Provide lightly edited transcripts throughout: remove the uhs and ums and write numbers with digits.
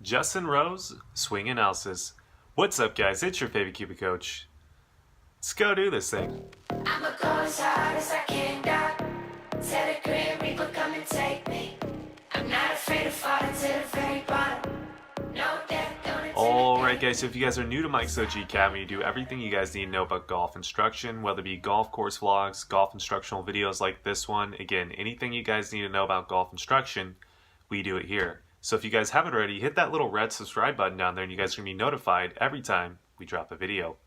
Justin Rose, Swing Analysis. What's up, guys? It's your favorite Cuba coach. Let's go do this thing. I'ma go as hard as I can, dog. Tell the Grim Reaper, come and take me. I'm not afraid of falling to the very bottom. No death, don't intimidate. Alright, guys, so if you guys are new to Mike's OG Academy, you do everything you guys need to know about golf instruction, whether it be golf course vlogs, golf instructional videos like this one. Again, anything you guys need to know about golf instruction, we do it here. So if you guys haven't already, hit that little red subscribe button down there and you guys are going to be notified every time we drop a video.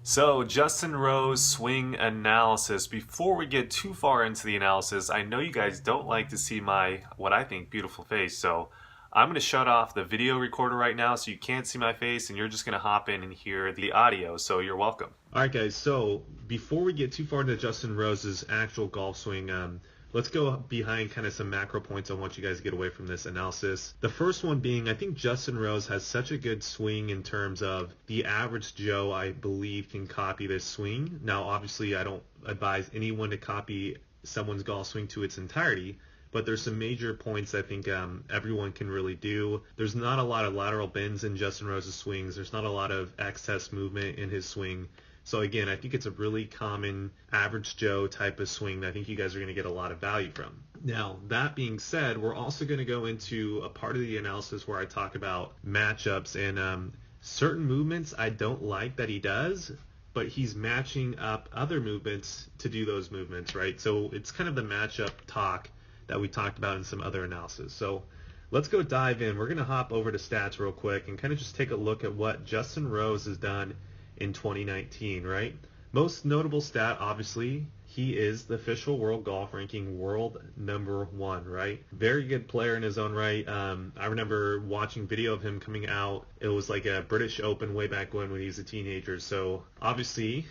So, Justin Rose swing analysis. Before we get too far into the analysis, I know you guys don't like to see my, what I think, beautiful face. So, I'm going to shut off the video recorder right now so you can't see my face and you're just going to hop in and hear the audio. So, you're welcome. Alright guys, so before we get too far into Justin Rose's actual golf swing, let's go behind kind of some macro points I want you guys to get away from this analysis. The first one being, I think Justin Rose has such a good swing in terms of the average Joe, I believe, can copy this swing. Now, obviously, I don't advise anyone to copy someone's golf swing to its entirety, but there's some major points I think everyone can really do. There's not a lot of lateral bends in Justin Rose's swings. There's not a lot of excess movement in his swing. So again, I think it's a really common average Joe type of swing that I think you guys are going to get a lot of value from. Now, that being said, we're also going to go into a part of the analysis where I talk about matchups and certain movements I don't like that he does, but he's matching up other movements to do those movements, right? So it's kind of the matchup talk that we talked about in some other analysis. So let's go dive in. We're going to hop over to stats real quick and kind of just take a look at what Justin Rose has done in 2019, right? Most notable stat, obviously, he is the official world golf ranking world #1, right? Very good player in his own right. I remember watching video of him coming out. It was like a British Open way back when he was a teenager. So obviously,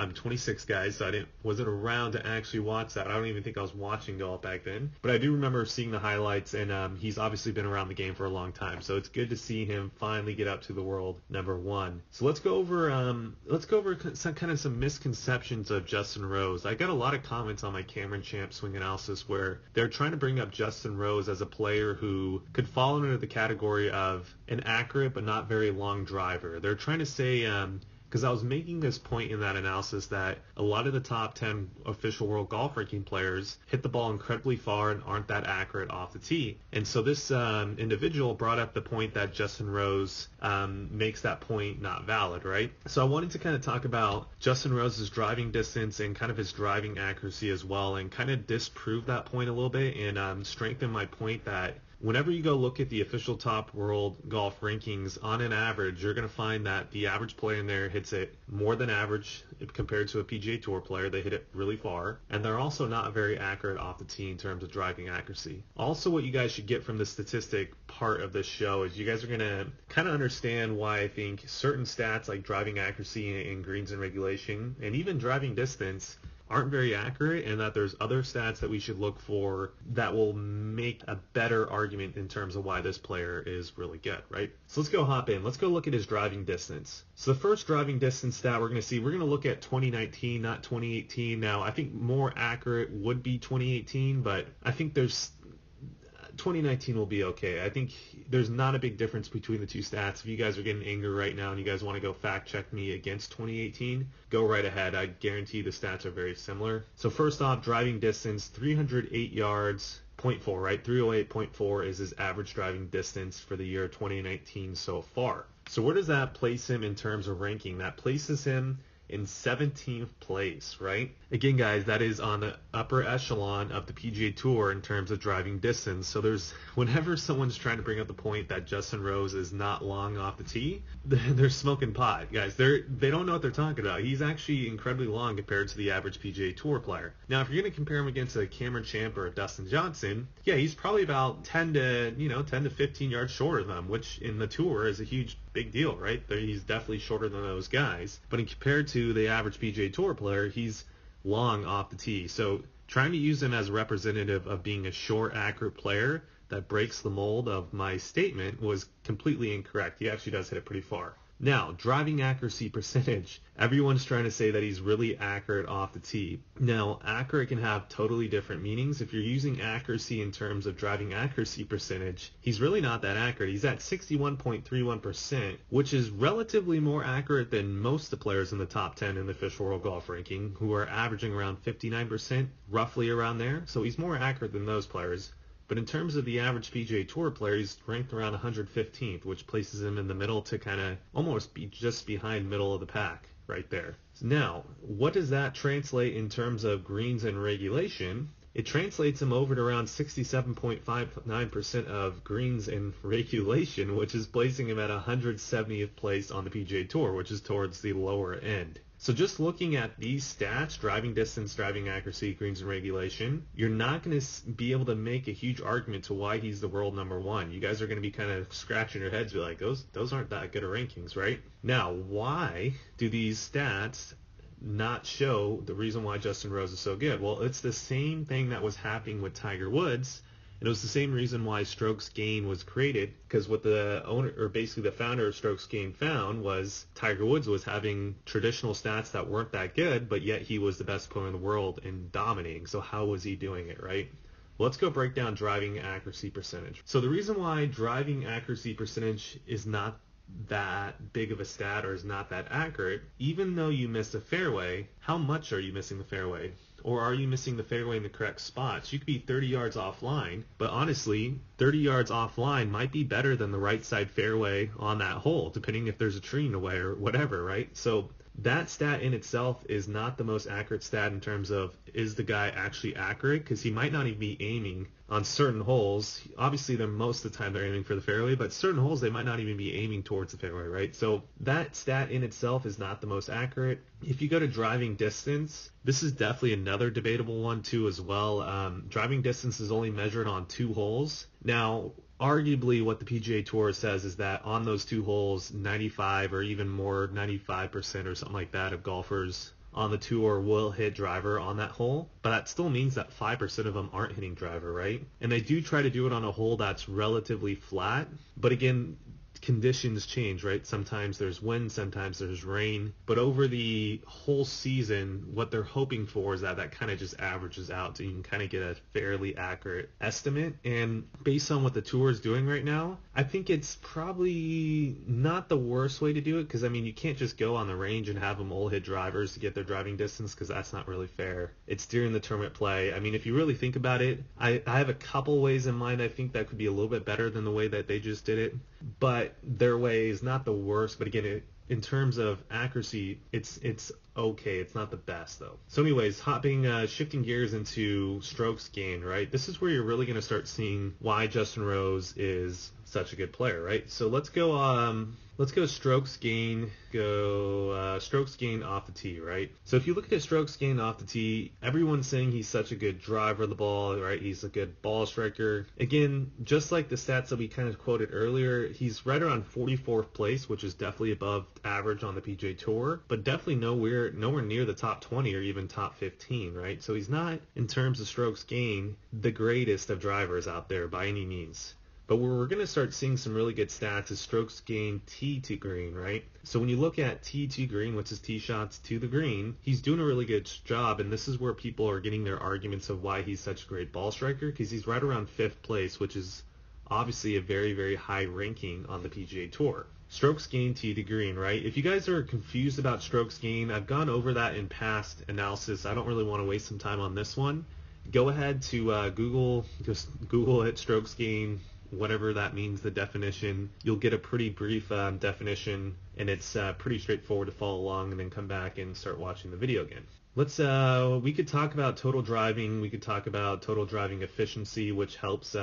I'm 26, guys, so wasn't around to actually watch that. I don't even think I was watching golf back then. But I do remember seeing the highlights, and he's obviously been around the game for a long time. So it's good to see him finally get up to the world #1. So let's go over some misconceptions of Justin Rose. I got a lot of comments on my Cameron Champ swing analysis where they're trying to bring up Justin Rose as a player who could fall under the category of an accurate but not very long driver. They're trying to say because I was making this point in that analysis that a lot of the top 10 official world golf ranking players hit the ball incredibly far and aren't that accurate off the tee. And so this individual brought up the point that Justin Rose makes that point not valid, right? So I wanted to kind of talk about Justin Rose's driving distance and kind of his driving accuracy as well and kind of disprove that point a little bit and strengthen my point that whenever you go look at the official top world golf rankings, on an average, you're going to find that the average player in there hits it more than average compared to a PGA Tour player. They hit it really far, and they're also not very accurate off the tee in terms of driving accuracy. Also, what you guys should get from the statistic part of this show is you guys are going to kind of understand why I think certain stats like driving accuracy in greens and regulation, and even driving distance, aren't very accurate, and that there's other stats that we should look for that will make a better argument in terms of why this player is really good, right? So let's go hop in. Let's go look at his driving distance. So the first driving distance stat we're going to look at 2019, not 2018. Now, I think more accurate would be 2018, but I think 2019 will be okay. I think there's not a big difference between the two stats. If you guys are getting angry right now and you guys want to go fact check me against 2018, go right ahead. I guarantee the stats are very similar. So first off, driving distance, 308 yards, 0.4, right? 308.4 is his average driving distance for the year 2019 so far. So where does that place him in terms of ranking? That places him in 17th place, right? Again, guys, that is on the upper echelon of the PGA Tour in terms of driving distance. So whenever someone's trying to bring up the point that Justin Rose is not long off the tee, they're smoking pot, guys. They don't know what they're talking about. He's actually incredibly long compared to the average PGA Tour player. Now, if you're going to compare him against a Cameron Champ or a Dustin Johnson, yeah, he's probably about 10 to 15 yards shorter than them, which in the Tour is a big deal, right? He's definitely shorter than those guys. But compared to the average PGA Tour player, he's long off the tee. So trying to use him as a representative of being a short, accurate player that breaks the mold of my statement was completely incorrect. He actually does hit it pretty far. Now, driving accuracy percentage. Everyone's trying to say that he's really accurate off the tee. Now, accurate can have totally different meanings. If you're using accuracy in terms of driving accuracy percentage, he's really not that accurate. He's at 61.31%, which is relatively more accurate than most of the players in the top 10 in the official world golf ranking, who are averaging around 59%, roughly around there. So he's more accurate than those players. But in terms of the average PGA Tour player, he's ranked around 115th, which places him in the middle to kind of almost be just behind middle of the pack right there. Now, what does that translate in terms of greens and regulation? It translates him over to around 67.59% of greens in regulation, which is placing him at 170th place on the PGA Tour, which is towards the lower end. So just looking at these stats, driving distance, driving accuracy, greens and regulation, you're not going to be able to make a huge argument to why he's the world number one. You guys are going to be kind of scratching your heads, be like, those aren't that good of rankings, right? Now, why do these stats not show the reason why Justin Rose is so good? Well, it's the same thing that was happening with Tiger Woods. It was the same reason why Strokes Gain was created, because what the owner, or basically the founder of Strokes Gain, found was Tiger Woods was having traditional stats that weren't that good, but yet he was the best player in the world and dominating. So how was he doing it, right? Well, let's go break down driving accuracy percentage. So the reason why driving accuracy percentage is not that big of a stat or is not that accurate, even though you miss a fairway, how much are you missing the fairway? Or are you missing the fairway in the correct spots? You could be 30 yards offline, but honestly, 30 yards offline might be better than the right side fairway on that hole, depending if there's a tree in the way or whatever, right? So that stat in itself is not the most accurate stat in terms of, is the guy actually accurate? Because he might not even be aiming on certain holes. Obviously, most of the time they're aiming for the fairway, but certain holes they might not even be aiming towards the fairway, right? So that stat in itself is not the most accurate. If you go to driving distance, this is definitely another debatable one too as well. Driving distance is only measured on 2 holes. Now, arguably what the PGA Tour says is that on those 2 holes, 95 or even more, 95% or something like that of golfers on the tour will hit driver on that hole, but that still means that 5% of them aren't hitting driver, right? And they do try to do it on a hole that's relatively flat, but again, conditions change, right? Sometimes there's wind, sometimes there's rain, but over the whole season, what they're hoping for is that kind of just averages out, so you can kind of get a fairly accurate estimate. And based on what the tour is doing right now, I think it's probably not the worst way to do it, because I mean, you can't just go on the range and have them all hit drivers to get their driving distance, because that's not really fair. It's during the tournament play. I mean, if you really think about it, I have a couple ways in mind I think that could be a little bit better than the way that they just did it, but their way is not the worst. But again, in terms of accuracy, it's okay. It's not the best though. So anyways, shifting gears into strokes gained, right? This is where you're really going to start seeing why Justin Rose is such a good player, right? So let's go strokes gain, strokes gain off the tee, right? So if you look at his strokes gain off the tee, everyone's saying he's such a good driver of the ball, right? He's a good ball striker. Again, just like the stats that we kind of quoted earlier, he's right around 44th place, which is definitely above average on the PGA Tour, but definitely nowhere near the top 20 or even top 15, right? So he's not, in terms of strokes gain, the greatest of drivers out there by any means. But where we're going to start seeing some really good stats is strokes gained tee to green, right? So when you look at tee to green, which is tee shots to the green, he's doing a really good job, and this is where people are getting their arguments of why he's such a great ball striker, because he's right around 5th place, which is obviously a very, very high ranking on the PGA Tour. Strokes gained tee to green, right? If you guys are confused about strokes gained, I've gone over that in past analysis. I don't really want to waste some time on this one. Go ahead to just Google it, strokes gained, whatever that means, the definition. You'll get a pretty brief definition, and it's pretty straightforward to follow along, and then come back and start watching the video again. We could talk about total driving. We could talk about total driving efficiency, which helps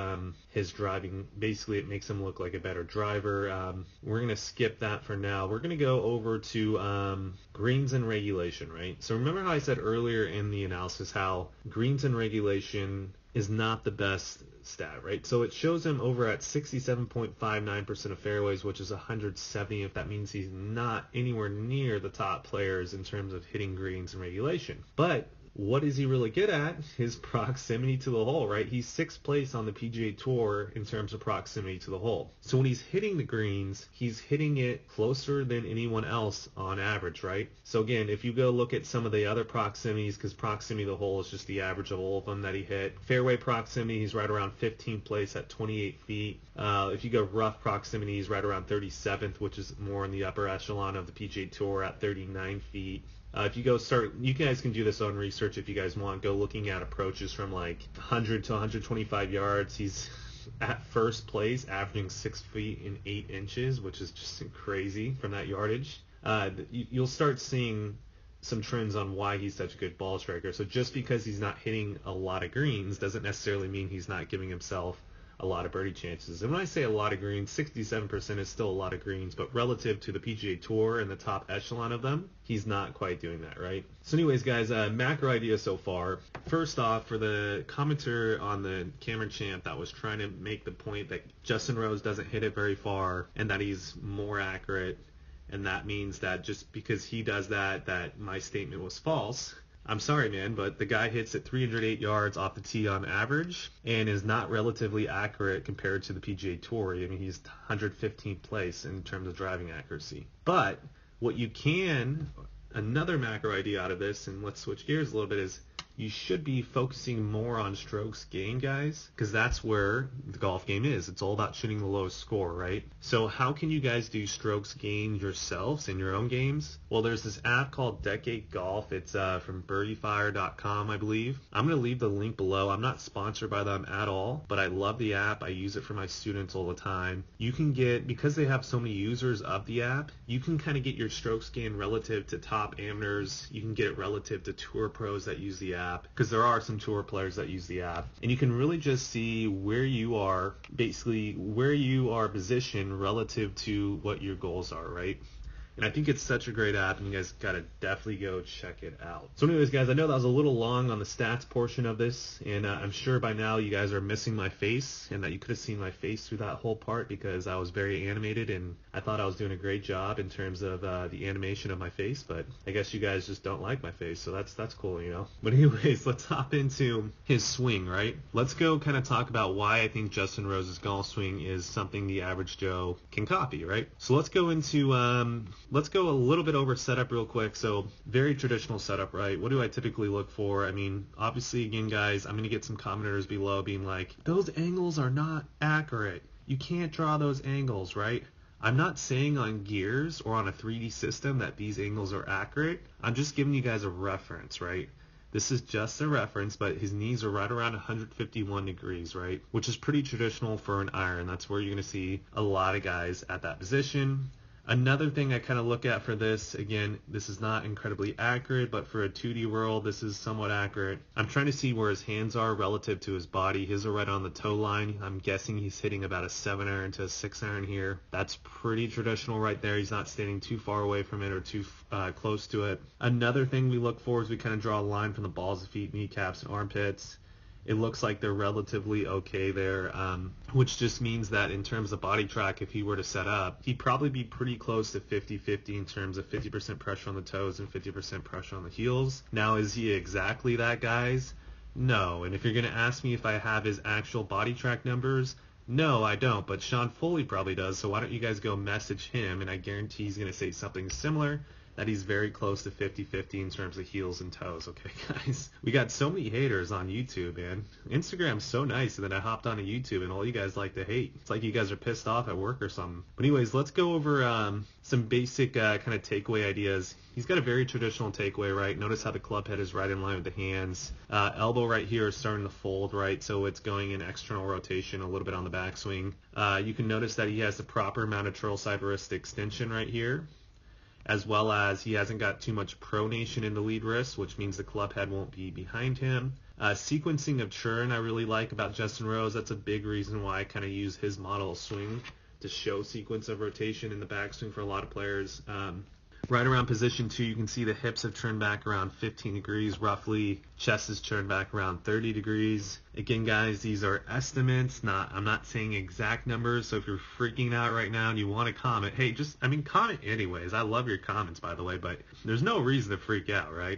his driving. Basically, it makes him look like a better driver. We're going to skip that for now. We're going to go over to greens and regulation, right? So remember how I said earlier in the analysis how greens and regulation is not the best stat, right? So it shows him over at 67.59% of fairways, which is 170th. That means he's not anywhere near the top players in terms of hitting greens and regulation. But what is he really good at? His proximity to the hole, right? He's 6th place on the PGA Tour in terms of proximity to the hole. So when he's hitting the greens, he's hitting it closer than anyone else on average, right? So again, if you go look at some of the other proximities, because proximity to the hole is just the average of all of them that he hit. Fairway proximity, he's right around 15th place at 28 feet. If you go rough proximity, he's right around 37th, which is more in the upper echelon of the PGA Tour at 39 feet. If you go you guys can do this own research if you guys want. Go looking at approaches from like 100 to 125 yards. He's at first place, averaging 6 feet and 8 inches, which is just crazy from that yardage. You'll start seeing some trends on why he's such a good ball striker. So just because he's not hitting a lot of greens doesn't necessarily mean he's not giving himself a lot of birdie chances. And when I say a lot of greens, 67% is still a lot of greens, but relative to the PGA Tour and the top echelon of them, he's not quite doing that, right? So anyways, guys, macro idea so far. First off, for the commenter on the Cameron Champ that was trying to make the point that Justin Rose doesn't hit it very far and that he's more accurate, and that means that just because he does that my statement was false. I'm sorry, man, but the guy hits at 308 yards off the tee on average and is not relatively accurate compared to the PGA Tour. I mean, he's 115th place in terms of driving accuracy. But what you can, another macro idea out of this, and let's switch gears a little bit, is you should be focusing more on strokes gained, guys, because that's where the golf game is. It's all about shooting the lowest score, right? So how can you guys do strokes gained yourselves in your own games? Well, there's this app called Decade Golf. It's from birdiefire.com, I believe. I'm going to leave the link below. I'm not sponsored by them at all, but I love the app. I use it for my students all the time. You can get, because they have so many users of the app, you can kind of get your strokes gained relative to top amateurs. You can get it relative to tour pros that use the app, because there are some tour players that use the app, and you can really just see where you are, basically where you are positioned relative to what your goals are, right? And I think it's such a great app, and you guys gotta definitely go check it out. So anyways, guys, I know that was a little long on the stats portion of this, and I'm sure by now you guys are missing my face, and that you could have seen my face through that whole part because I was very animated, and I thought I was doing a great job in terms of the animation of my face, but I guess you guys just don't like my face, so that's cool, you know? But anyways, let's hop into his swing, right? Let's go kind of talk about why I think Justin Rose's golf swing is something the average Joe can copy, right? So let's go into... Let's go a little bit over setup real quick. So very traditional setup, right? What do I typically look for? I mean, obviously, again, guys, I'm going to get some commenters below being like, those angles are not accurate. You can't draw those angles, right? I'm not saying on gears or on a 3D system that these angles are accurate. I'm just giving you guys a reference, right? This is just a reference, but his knees are right around 151 degrees, right? Which is pretty traditional for an iron. That's where you're going to see a lot of guys at that position. Another thing I kind of look at for this, again, this is not incredibly accurate, but for a 2D world, this is somewhat accurate. I'm trying to see where his hands are relative to his body. His are right on the toe line. I'm guessing he's hitting about a 7-iron to a 6-iron here. That's pretty traditional right there. He's not standing too far away from it or too close to it. Another thing we look for is we kind of draw a line from the balls of feet, kneecaps, and armpits. It looks like they're relatively okay there, which just means that in terms of body track, if he were to set up, he'd probably be pretty close to 50-50 in terms of 50% pressure on the toes and 50% pressure on the heels. Now, is he exactly that, guys? No. And if you're going to ask me if I have his actual body track numbers, no, I don't. But Sean Foley probably does, so why don't you guys go message him, and I guarantee he's going to say something similar, that he's very close to 50-50 in terms of heels and toes. Okay, guys? We got so many haters on YouTube, man. Instagram's so nice, and then I hopped onto YouTube, and all you guys like to hate. It's like you guys are pissed off at work or something. But anyways, let's go over some basic kind of takeaway ideas. He's got a very traditional takeaway, right? Notice how the club head is right in line with the hands. Elbow right here is starting to fold, right? So it's going in external rotation a little bit on the backswing. You can notice that he has the proper amount of trail side wrist extension right here, as well as he hasn't got too much pronation in the lead wrist, which means the club head won't be behind him. Sequencing of churn I really like about Justin Rose. That's a big reason why I kind of use his model of swing to show sequence of rotation in the backswing for a lot of players. Right around position 2, you can see the hips have turned back around 15 degrees roughly. Chest is turned back around 30 degrees. Again, guys, these are estimates. I'm not saying exact numbers, so if you're freaking out right now and you want to comment, hey, comment anyways. I love your comments, by the way, but there's no reason to freak out, right?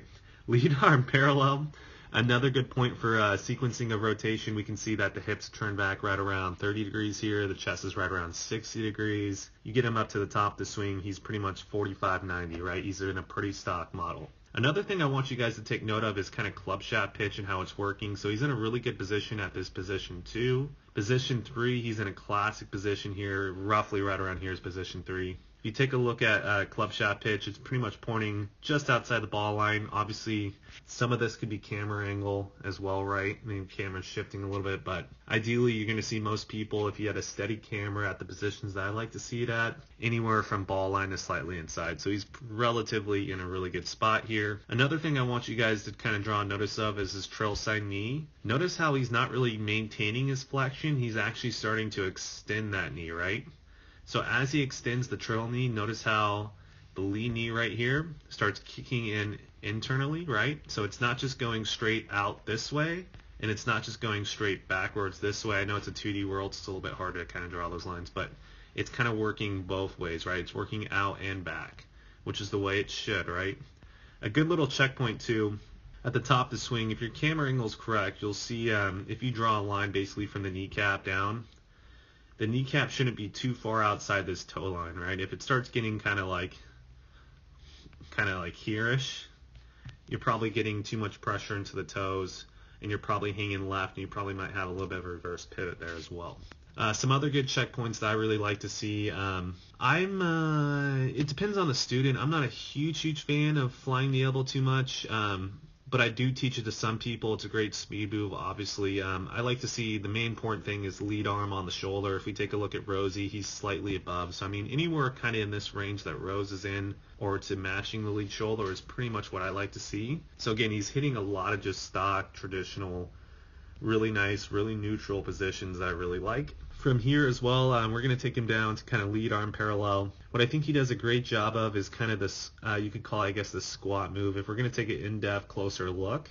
Lead arm parallel. Another good point for sequencing of rotation. We can see that the hips turn back right around 30 degrees here. The chest is right around 60 degrees. You get him up to the top of the swing, he's pretty much 45-90, right? He's in a pretty stock model. Another thing I want you guys to take note of is kind of club shaft pitch and how it's working. So he's in a really good position at this position 2. Position 3, he's in a classic position here. Roughly right around here is position 3. If you take a look at club shaft pitch, it's pretty much pointing just outside the ball line. Obviously, some of this could be camera angle as well, right? I mean, camera's shifting a little bit, but ideally you're going to see most people, if you had a steady camera at the positions that I like to see it at, anywhere from ball line to slightly inside. So he's relatively in a really good spot here. Another thing I want you guys to kind of draw notice of is his trail side knee. Notice how he's not really maintaining his flexion. He's actually starting to extend that knee, right? So as he extends the trail knee, notice how the lead knee right here starts kicking in internally, right? So it's not just going straight out this way, and it's not just going straight backwards this way. I know it's a 2D world, it's a little bit hard to kind of draw those lines, but it's kind of working both ways, right? It's working out and back, which is the way it should, right? A good little checkpoint too, at the top of the swing, if your camera angle is correct, you'll see if you draw a line basically from the kneecap down, the kneecap shouldn't be too far outside this toe line, right? If it starts getting kind of like here-ish, you're probably getting too much pressure into the toes, and you're probably hanging left, and you probably might have a little bit of a reverse pivot there as well. Some other good checkpoints that I really like to see. It depends on the student. I'm not a huge fan of flying the elbow too much. But I do teach it to some people. It's a great speed move, obviously. I like to see the main important thing is lead arm on the shoulder. If we take a look at Rosie, he's slightly above. So, I mean, anywhere kind of in this range that Rose is in or to matching the lead shoulder is pretty much what I like to see. So, again, he's hitting a lot of just stock, traditional, really nice, really neutral positions that I really like. From here as well, we're going to take him down to kind of lead arm parallel. What I think he does a great job of is kind of this, you could call, I guess, the squat move. If we're going to take an in-depth, closer look,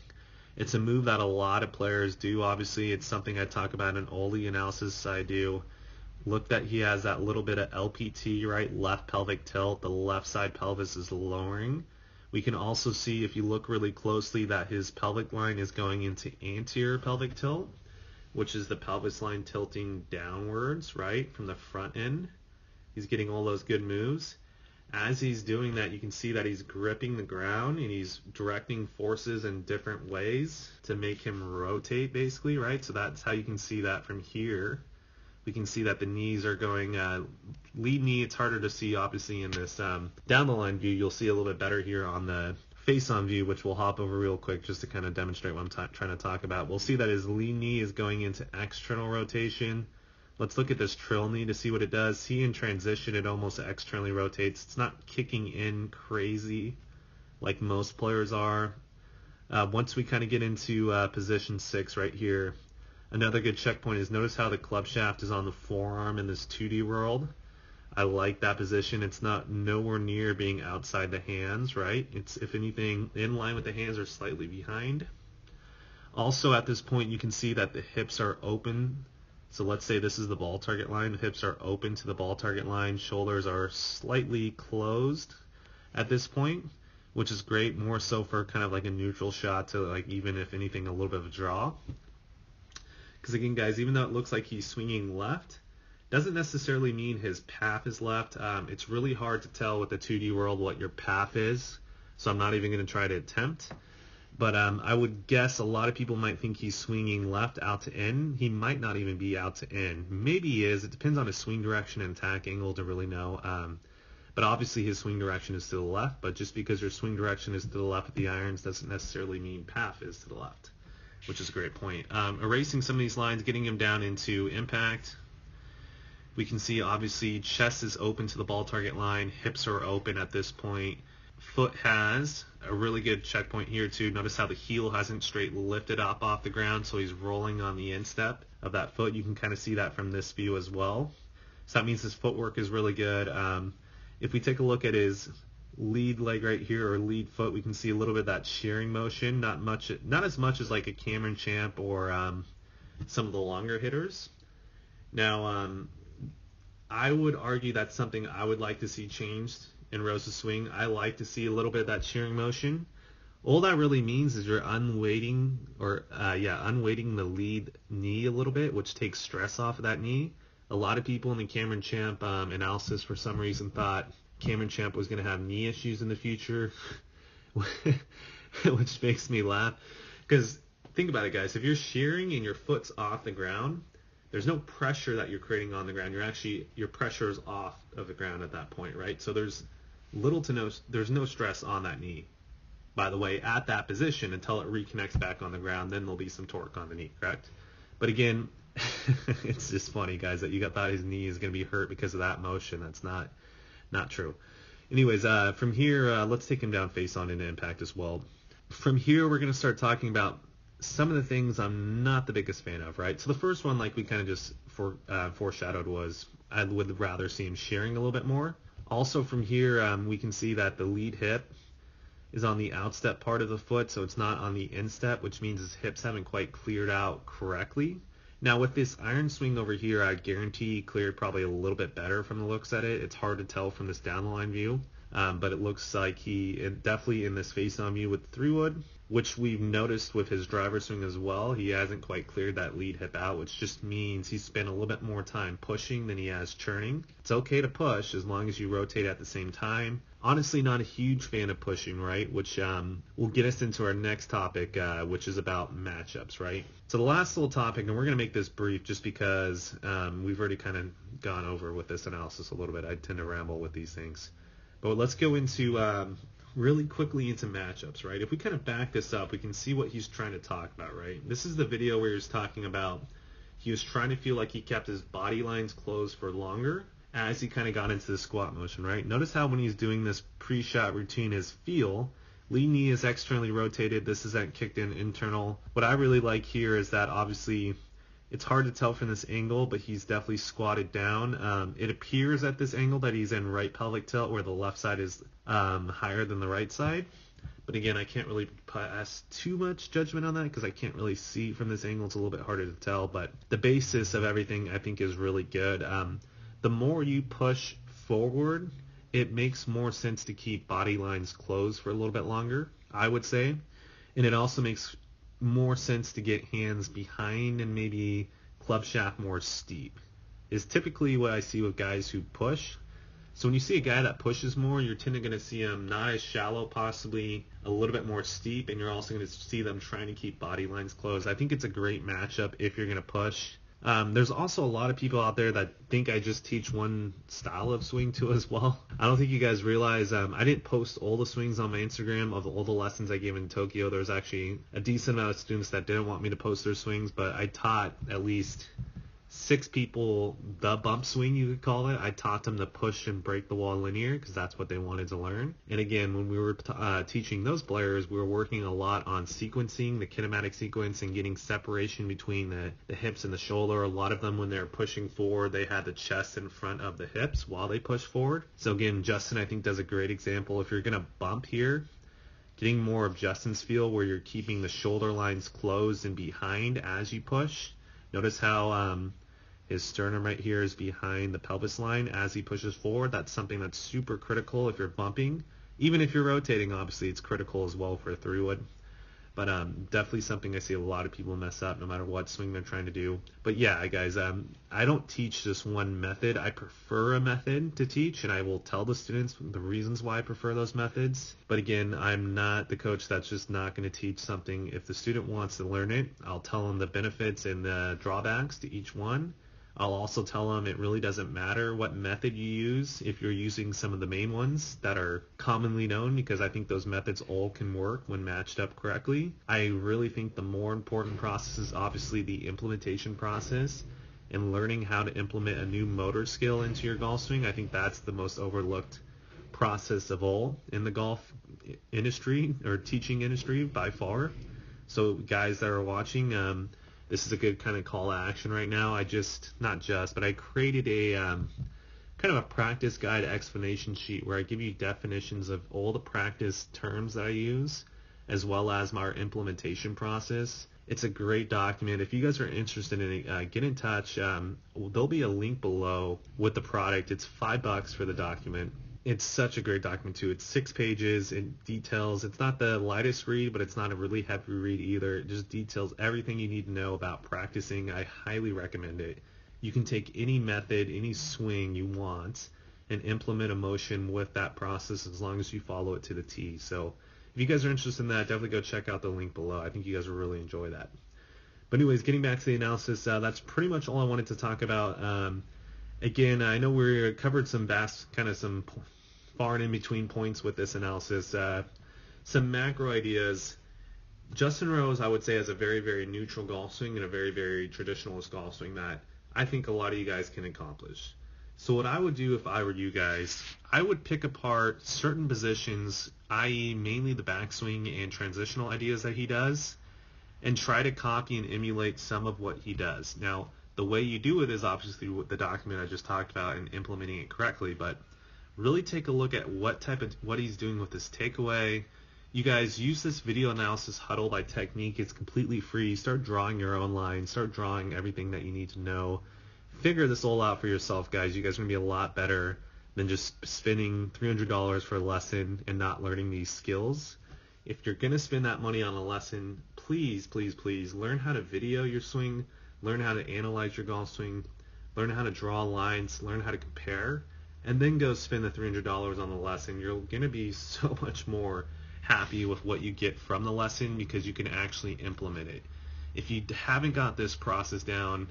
it's a move that a lot of players do. Obviously, it's something I talk about in Oli analysis I do. Look that he has that little bit of LPT, right? Left pelvic tilt. The left side pelvis is lowering. We can also see, if you look really closely, that his pelvic line is going into anterior pelvic tilt, which is the pelvis line tilting downwards, right, from the front end. He's getting all those good moves. As he's doing that, you can see that he's gripping the ground and he's directing forces in different ways to make him rotate, basically, right? So that's how you can see that from here. We can see that the knees are going lead knee. It's harder to see, obviously, in this down the line view. You'll see a little bit better here on the face-on view, which we'll hop over real quick just to kind of demonstrate what I'm trying to talk about. We'll see that his lead knee is going into external rotation. Let's look at this trill knee to see what it does. See, in transition, it almost externally rotates. It's not kicking in crazy like most players are. Once we kind of get into position 6 right here, another good checkpoint is notice how the club shaft is on the forearm in this 2D world. I like that position. It's not nowhere near being outside the hands, right? It's, if anything, in line with the hands or slightly behind. Also, at this point, you can see that the hips are open. So let's say this is the ball target line. The hips are open to the ball target line. Shoulders are slightly closed at this point, which is great, more so for kind of like a neutral shot to, like, even if anything, a little bit of a draw. Because again, guys, even though it looks like he's swinging left, doesn't necessarily mean his path is left. It's really hard to tell with the 2D world what your path is, so I'm not even going to try to attempt. But I would guess a lot of people might think he's swinging left out to in. He might not even be out to in. Maybe he is. It depends on his swing direction and attack angle to really know. But obviously his swing direction is to the left, but just because your swing direction is to the left with the irons doesn't necessarily mean path is to the left, which is a great point. Erasing some of these lines, getting him down into impact. We can see, obviously, chest is open to the ball target line. Hips are open at this point. Foot has a really good checkpoint here, too. Notice how the heel hasn't straight lifted up off the ground, so he's rolling on the instep of that foot. You can kind of see that from this view as well. So that means his footwork is really good. If we take a look at his lead leg right here, or lead foot, we can see a little bit of that shearing motion. Not as much as like a Cameron Champ or some of the longer hitters. Now, I would argue that's something I would like to see changed in Rose's swing. I like to see a little bit of that shearing motion. All that really means is you're unweighting unweighting the lead knee a little bit, which takes stress off of that knee. A lot of people in the Cameron Champ analysis for some reason thought Cameron Champ was going to have knee issues in the future, which makes me laugh. Because think about it, guys. If you're shearing and your foot's off the ground, there's no pressure that you're creating on the ground. Your pressure is off of the ground at that point, right? So there's no stress on that knee, by the way, at that position until it reconnects back on the ground. Then there'll be some torque on the knee, correct? But again, it's just funny, guys, that you thought his knee is going to be hurt because of that motion. That's not true. Anyways, from here, let's take him down face on into impact as well. From here, we're going to start talking about some of the things I'm not the biggest fan of, right? So the first one, like we kind of just foreshadowed, was I would rather see him shearing a little bit more. Also from here, we can see that the lead hip is on the outstep part of the foot, so it's not on the instep, which means his hips haven't quite cleared out correctly. Now with this iron swing over here, I guarantee he cleared probably a little bit better from the looks at it. It's hard to tell from this down the line view, but it looks like he definitely in this face on view with 3-wood, which we've noticed with his driver swing as well. He hasn't quite cleared that lead hip out, which just means he spent a little bit more time pushing than he has churning. It's okay to push as long as you rotate at the same time. Honestly, not a huge fan of pushing, right? Which will get us into our next topic, which is about matchups, right? So the last little topic, and we're going to make this brief just because we've already kind of gone over with this analysis a little bit. I tend to ramble with these things. But let's go into really quickly into matchups, right? If we kind of back this up, we can see what he's trying to talk about, right? This is the video where he's talking about he was trying to feel like he kept his body lines closed for longer as he kind of got into the squat motion, right? Notice how when he's doing this pre-shot routine, his feel, lead knee is externally rotated. This is that kicked in internal. What I really like here is that obviously it's hard to tell from this angle, but he's definitely squatted down. It appears at this angle that he's in right pelvic tilt where the left side is higher than the right side. But again, I can't really pass too much judgment on that because I can't really see from this angle. It's a little bit harder to tell, but the basis of everything I think is really good. The more you push forward, it makes more sense to keep body lines closed for a little bit longer, I would say. And it also makes more sense to get hands behind and maybe club shaft more steep is typically what I see with guys who push. So when you see a guy that pushes more, you're tending going to see him not as shallow, possibly a little bit more steep, and you're also going to see them trying to keep body lines closed. I think it's a great matchup if you're going to push. There's also a lot of people out there that think I just teach one style of swing too as well. I don't think you guys realize I didn't post all the swings on my Instagram of all the lessons I gave in Tokyo. There's actually a decent amount of students that didn't want me to post their swings, but I taught at least 6 people the bump swing, you could call it. I taught them to push and break the wall linear because that's what they wanted to learn. And again, when we were teaching those players, we were working a lot on sequencing, the kinematic sequence, and getting separation between the hips and the shoulder. A lot of them, when they were pushing forward, they had the chest in front of the hips while they pushed forward. So again, Justin, I think, does a great example. If you're going to bump here, getting more of Justin's feel where you're keeping the shoulder lines closed and behind as you push. Notice how his sternum right here is behind the pelvis line as he pushes forward. That's something that's super critical if you're bumping. Even if you're rotating, obviously, it's critical as well for a 3-wood. But definitely something I see a lot of people mess up no matter what swing they're trying to do. But yeah, guys, I don't teach just one method. I prefer a method to teach, and I will tell the students the reasons why I prefer those methods. But again, I'm not the coach that's just not going to teach something. If the student wants to learn it, I'll tell them the benefits and the drawbacks to each one. I'll also tell them it really doesn't matter what method you use if you're using some of the main ones that are commonly known, because I think those methods all can work when matched up correctly. I really think the more important process is obviously the implementation process and learning how to implement a new motor skill into your golf swing. I think that's the most overlooked process of all in the golf industry or teaching industry by far. So guys that are watching, this is a good kind of call to action right now. But I created a kind of a practice guide explanation sheet where I give you definitions of all the practice terms that I use, as well as my implementation process. It's a great document. If you guys are interested in it, get in touch. There'll be a link below with the product. It's $5 for the document. It's such a great document too. It's 6 pages. It details. It's not the lightest read, but it's not a really heavy read either. It just details everything you need to know about practicing. I highly recommend it. You can take any method, any swing you want, and implement a motion with that process as long as you follow it to the T. So if you guys are interested in that, definitely go check out the link below. I think you guys will really enjoy that. But anyways, getting back to the analysis, that's pretty much all I wanted to talk about. Again, I know we covered some some far and in between points with this analysis. Some macro ideas. Justin Rose, I would say, has a very, very neutral golf swing and a very, very traditionalist golf swing that I think a lot of you guys can accomplish. So what I would do if I were you guys, I would pick apart certain positions, i.e. mainly the backswing and transitional ideas that he does, and try to copy and emulate some of what he does. Now, the way you do it is obviously with the document I just talked about and implementing it correctly, but really take a look at what he's doing with this takeaway. You guys use this video analysis huddle by Technique. It's completely free. Start drawing your own lines. Start drawing everything that you need to know. Figure this all out for yourself, guys. You guys are going to be a lot better than just spending $300 for a lesson and not learning these skills. If you're going to spend that money on a lesson, please, please, please learn how to video your swing, learn how to analyze your golf swing, learn how to draw lines, learn how to compare, and then go spend the $300 on the lesson. You're going to be so much more happy with what you get from the lesson because you can actually implement it. If you haven't got this process down,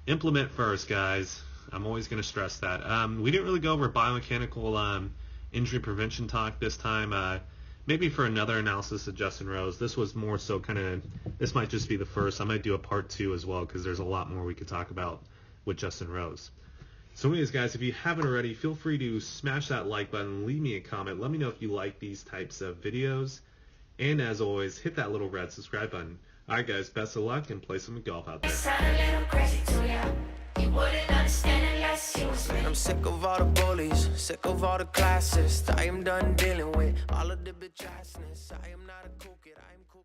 implement first, guys. I'm always going to stress that. We didn't really go over biomechanical injury prevention talk this time. Maybe for another analysis of Justin Rose. This was more so this might just be the first. I might do a part 2 as well because there's a lot more we could talk about with Justin Rose. So anyways, guys, if you haven't already, feel free to smash that like button, leave me a comment. Let me know if you like these types of videos. And as always, hit that little red subscribe button. All right, guys, best of luck and play some golf out there. Sound a little crazy to ya. You wouldn't understand unless you was Man, I'm sick of all the bullies, sick of all the classes. I am done dealing with all of the bitch assness. I am not a cool kid, I am cool.